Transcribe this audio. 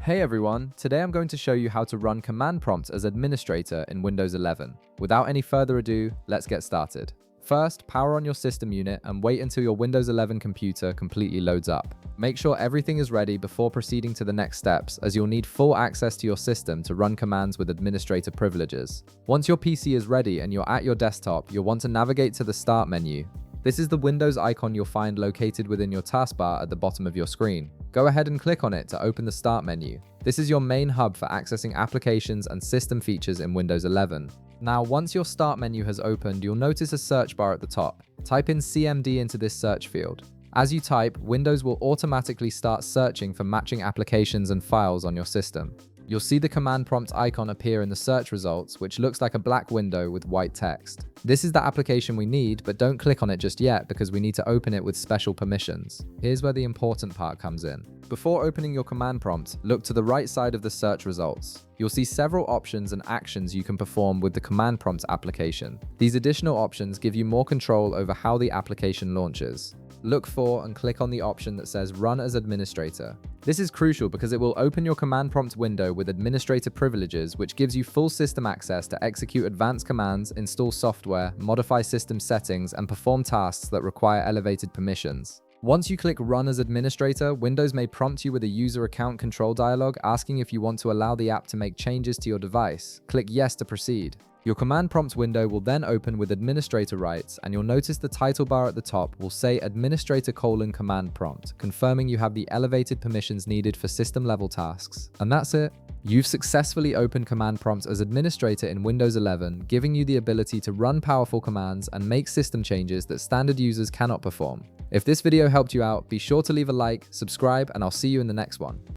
Hey everyone, today I'm going to show you how to run command prompts as administrator in Windows 11. Without any further ado, let's get started. First, power on your system unit and wait until your Windows 11 computer completely loads up. Make sure everything is ready before proceeding to the next steps, as you'll need full access to your system to run commands with administrator privileges. Once your PC is ready and you're at your desktop, you'll want to navigate to the Start menu. This is the Windows icon you'll find located within your taskbar at the bottom of your screen. Go ahead and click on it to open the Start menu. This is your main hub for accessing applications and system features in Windows 11. Now, once your Start menu has opened, you'll notice a search bar at the top. Type in CMD into this search field. As you type, Windows will automatically start searching for matching applications and files on your system. You'll see the command prompt icon appear in the search results, which looks like a black window with white text. This is the application we need, but don't click on it just yet because we need to open it with special permissions. Here's where the important part comes in. Before opening your command prompt, look to the right side of the search results. You'll see several options and actions you can perform with the command prompt application. These additional options give you more control over how the application launches. Look for and click on the option that says Run as Administrator. This is crucial because it will open your command prompt window with administrator privileges, which gives you full system access to execute advanced commands, install software, modify system settings, and perform tasks that require elevated permissions. Once you click Run as Administrator, Windows may prompt you with a user account control dialog asking if you want to allow the app to make changes to your device. Click Yes to proceed. Your command prompt window will then open with administrator rights, and you'll notice the title bar at the top will say Administrator: command prompt, confirming you have the elevated permissions needed for system level tasks. And that's it. You've successfully opened command prompts as administrator in Windows 11, giving you the ability to run powerful commands and make system changes that standard users cannot perform. If this video helped you out, be sure to leave a like, subscribe, and I'll see you in the next one.